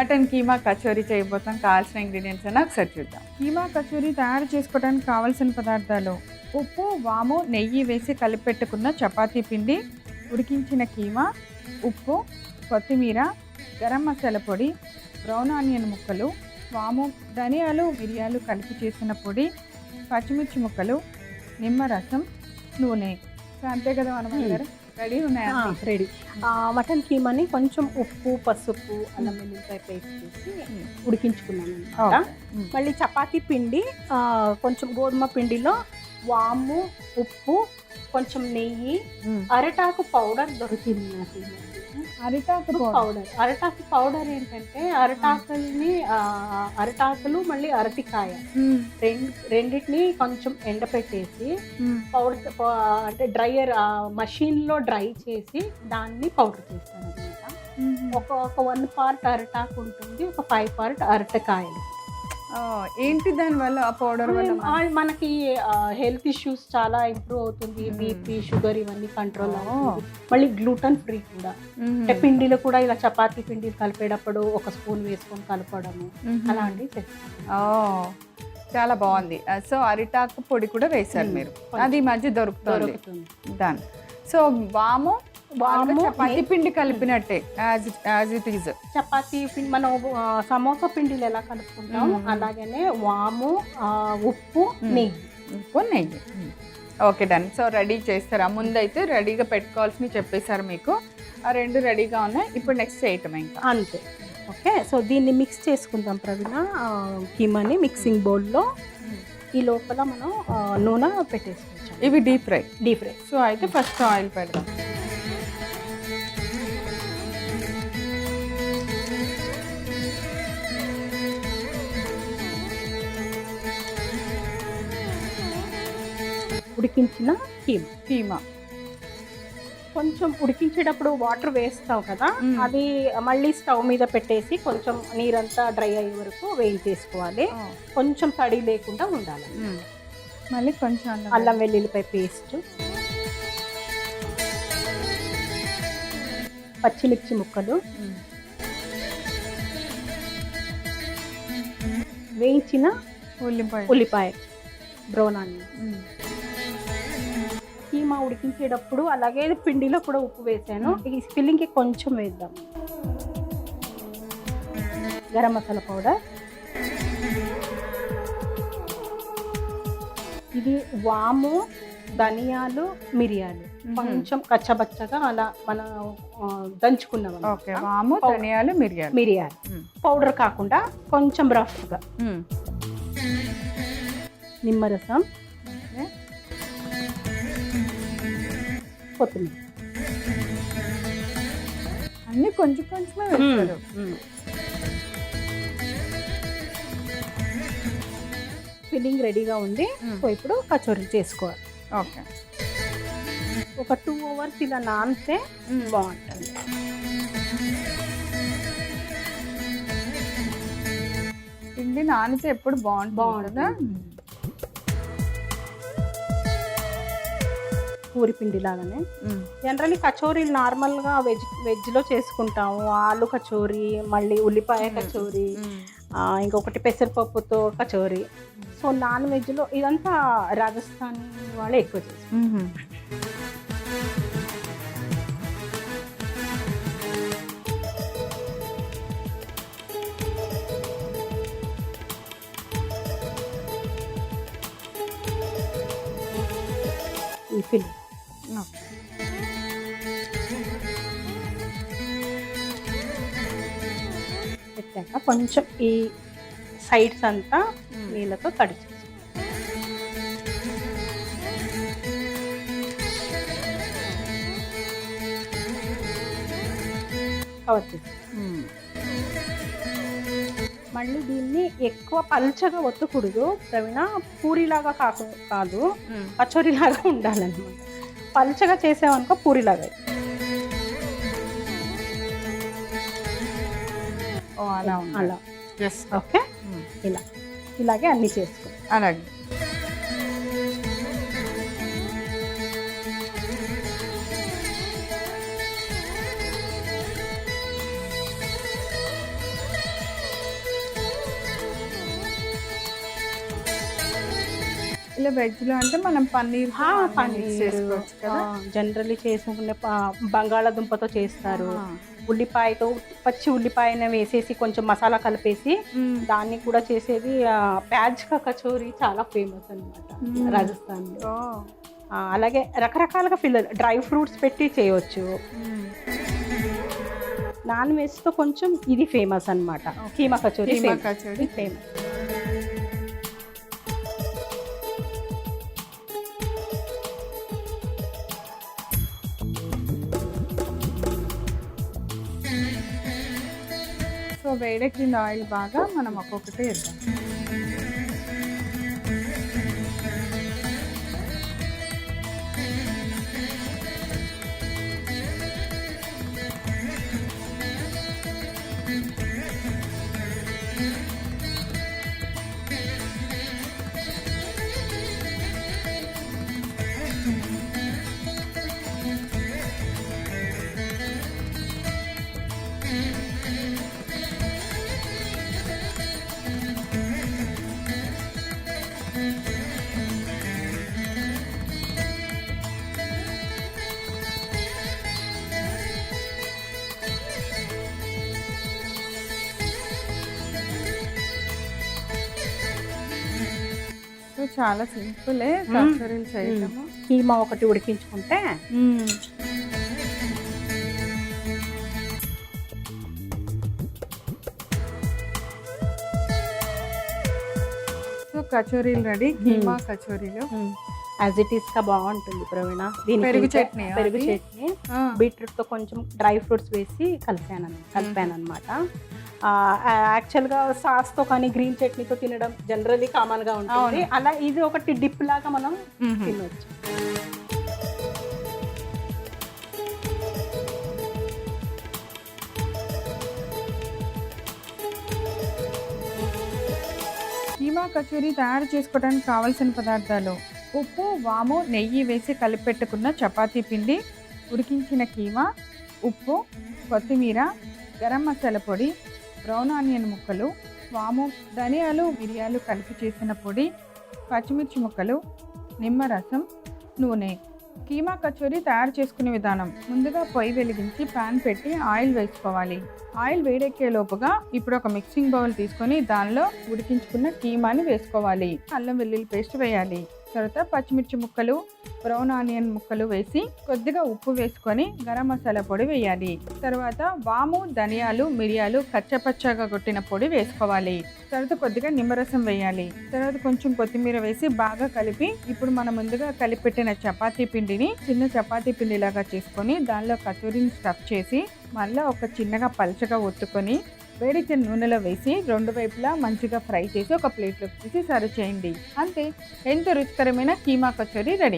Mutton keema kachori చేయబోతాం. కావాల్సిన ingredients అయినా ఒకసారి చూద్దాం. కీమా కచోరీ తయారు చేసుకోవడానికి కావాల్సిన పదార్థాలు: ఉప్పు, వాము, నెయ్యి వేసి కలిపెట్టుకున్న చపాతీ పిండి, ఉడికించిన కీమా, ఉప్పు, కొత్తిమీర, గరం మసాలా పొడి, బ్రౌన్ ఆనియన్ ముక్కలు, వాము, ధనియాలు, మిరియాలు కలిపి చేసిన పొడి, పచ్చిమిర్చి ముక్కలు, నిమ్మరసం, నూనె. సో అంతే కదా మనం గారు, రెడీ ఉన్నాయా? రెడీ. మటన్ కీమాని కొంచెం ఉప్పు, పసుపు, అల్లం వెల్లుల్లిపాయ పేస్ట్ చేసి ఉడికించుకున్నాను అనమాట. మళ్ళీ చపాతీ పిండి, కొంచెం గోధుమ పిండిలో వాము, ఉప్పు, కొంచెం నెయ్యి, అరటాకు పౌడర్ దొరికింది నాకు. అరటాకు పౌడర్ ఏంటంటే అరటాకులు మళ్ళీ అరటికాయ రెండింటిని కొంచెం ఎండపెట్టేసి పౌడర్ అంటే డ్రైయర్ మషిన్లో డ్రై చేసి దాన్ని పౌడర్ చేస్తాను అనమాట. ఒక 1 part అరటాకు ఉంటుంది, ఒక 5 part అరటికాయలు. ఏంటి దానివల్ల ఆ పౌడర్ వల్ల మనకి హెల్త్ ఇష్యూస్ చాలా ఇంప్రూవ్ అవుతుంది. బీపీ, షుగర్ ఇవన్నీ కంట్రోల్ అవుతుంది. మళ్ళీ గ్లూటన్ ఫ్రీ కూడా. అంటే పిండిలో కూడా ఇలా చపాతీ పిండి కలిపేటప్పుడు 1 స్పూన్ వేసుకొని కలపడము అలాంటివి చేస్తాం. చాలా బాగుంది. సో అరిటాకు పొడి కూడా వేశారు మీరు, అది ఈ మధ్య దొరుకుతుంది దాని. సో వాము చపాతీ పిండి కలిపినట్టే యాజ్ ఇట్ ఈజ్. చపాతీ పిండి మనం సమోసా పిండిలు ఎలా కలుపుకుంటాం అలాగనే వాము, ఉప్పు, నెయ్యి. Okay, done. సో రెడీ చేస్తారా? ముందైతే రెడీగా పెట్టుకోవాల్సినవి చెప్పేశారు మీకు. ఆ 2 రెడీగా ఉన్నాయి. ఇప్పుడు నెక్స్ట్ చేయటం ఇంకా అంతే. ఓకే, సో దీన్ని మిక్స్ చేసుకుందాం ప్రవీణ. కీమాని మిక్సింగ్ బౌల్లో ఈ లోపల మనం నూనె పెట్టేసుకుంటాం. ఇవి డీప్ ఫ్రై. సో అయితే ఫస్ట్ ఆయిల్ పెడదాం. ఉడికించిన కీమా కొంచెం ఉడికించేటప్పుడు వాటర్ వేస్తావు కదా, అది మళ్ళీ స్టవ్ మీద పెట్టేసి కొంచెం నీరంతా డ్రై అయ్యే వరకు వేయించేసుకోవాలి. కొంచెం తడి లేకుండా ఉండాలి. మళ్ళీ కొంచెం అల్లం వెల్లుల్లిపాయ పేస్ట్, పచ్చిమిర్చి ముక్కలు, వేయించిన ఉల్లిపాయ, బ్రౌన్ ఆనియన్. కీమా ఉడికించేటప్పుడు అలాగే పిండిలో కూడా ఉప్పు వేసాను. ఈ ఫిల్లింగ్కి కొంచెం వేద్దాం. గరం మసాలా పౌడర్, ఇది వాము, ధనియాలు, మిరియాలు కొంచెం కచ్చబచ్చగా అలా మనం దంచుకున్నాం. వాము, ధనియాలు, మిరియాలు పౌడర్ కాకుండా కొంచెం రఫ్గా. నిమ్మరసం, కొత్తిమీర, అన్ని కొంచెం కొంచెమే వేస్తారు. ఫిల్లింగ్ రెడీగా ఉంది. సో ఇప్పుడు కచోరీ చేసుకోవాలి. ఓకే, ఒక 2 hours ఇలా నానితే బాగుంటుంది. పిండి నానితే ఎప్పుడు బాగుంటుందా? పూరి పిండి లాగానే. జనరల్లీ కచోరీలు నార్మల్గా వెజ్లో చేసుకుంటాము. ఆలు కచోరీ, మళ్ళీ ఉల్లిపాయ కచోరీ, ఇంకొకటి పెసరపప్పుతో కచోరీ. సో నాన్ వెజ్లో ఇదంతా రాజస్థాన్ వాళ్ళు ఎక్కువ చేస్తారు. ఈ ఫిల్ పెట్టాక కొంచెం ఈ సైడ్స్ అంతా నీళ్ళతో తడి చేసి కవర్ చేసి మళ్ళీ దీన్ని ఎక్కువ పల్చగా ఒత్తకూడదు ప్రవీణ. పూరిలాగా కాదు, కచోరీలాగా ఉండాలన్నమాట. పల్చగా చేసామనుకో పూరిలాగా. అలా ఓకే, ఇలాగే అన్నీ చేసుకో. అలాగే ఇలా వెజ్లో అంటే మనం పన్నీర్ పన్నీర్ చేసుకోవచ్చు కదా. జనరల్లీ చేసుకునే బంగాళాదుంపతో చేస్తారు. ఆ. ఉల్లిపాయతో పచ్చి ఉల్లిపాయను వేసేసి కొంచెం మసాలా కలిపేసి దాన్ని కూడా చేసేది. ప్యాజ్ కా కచోరీ చాలా ఫేమస్ అన్నమాట రాజస్థాన్లో. అలాగే రకరకాలుగా ఫిల్లర్ డ్రై ఫ్రూట్స్ పెట్టి చేయవచ్చు. నాన్ వెజ్తో కొంచెం ఇది ఫేమస్ అన్నమాట. కీమా కచోరీ ఫేమస్. సో వేడెక్కిన ఆయిల్ బాగా మనం ఒక్కొక్కటి వేద్దాం. సో చాలా సింపులే కచోరీలు చేయడము. కీమా ఒకటి ఉడికించుకుంటే సో కచోరీలు రెడీ. కీమా కచోరీలు యాజ్ ఇట్ ఈస్ గా బాగుంటుంది ప్రవీణ. పెరుగు చట్నీ బీట్రూట్ తో కొంచెం డ్రై ఫ్రూట్స్ వేసి కలిపాను అనమాట. యాక్చువల్గా సాస్తో కానీ గ్రీన్ చట్నీతో తినడం జనరల్లీ కామన్గా ఉంటుంది. అలా ఇది ఒకటి డిప్ లాగా మనం తినవచ్చు. కీమా కచోరీ తయారు చేసుకోవడానికి కావాల్సిన పదార్థాలు: ఉప్పు, వాము, నెయ్యి వేసి కలిపెట్టుకున్న చపాతీ పిండి, ఉడికించిన కీమా, ఉప్పు, కొత్తిమీర, గరం మసాలా పొడి, బ్రౌన్ ఆనియన్ ముక్కలు, వాము, ధనియాలు, మిరియాలు కలిపి చేసిన పొడి, పచ్చిమిర్చి ముక్కలు, నిమ్మరసం, నూనె. కీమా కచోరీ తయారు చేసుకునే విధానం: ముందుగా పొయ్యి వెలిగించి పాన్ పెట్టి ఆయిల్ వేసుకోవాలి. ఆయిల్ వేడెక్కే లోపుగా ఇప్పుడు ఒక మిక్సింగ్ బౌల్ తీసుకొని దానిలో ఉడికించుకున్న కీమాని వేసుకోవాలి. అల్లం వెల్లుల్లి పేస్ట్ వేయాలి. తర్వాత పచ్చిమిర్చి ముక్కలు, బ్రౌన్ ఆనియన్ ముక్కలు వేసి కొద్దిగా ఉప్పు వేసుకొని గరం మసాలా పొడి వేయాలి. తర్వాత వాము, ధనియాలు, మిరియాలు కచ్చపచ్చగా కొట్టిన పొడి వేసుకోవాలి. తర్వాత కొద్దిగా నిమ్మరసం వేయాలి. తర్వాత కొంచెం కొత్తిమీర వేసి బాగా కలిపి ఇప్పుడు మనం ముందుగా కలిపెట్టిన చపాతీ పిండిని చిన్న చపాతీ పిండిలాగా చేసుకొని దానిలో కచోరీని స్టఫ్ చేసి మళ్ళీ ఒక చిన్నగా పల్చగా ఒత్తుకొని వేడిచిన నూనెలో వేసి రెండు వైపులా మంచిగా ఫ్రై చేసి ఒక ప్లేట్లోకి తీసి సర్వ్ చేయండి. అంతే, ఎంతో రుచికరమైన కీమా కచోరీ రెడీ.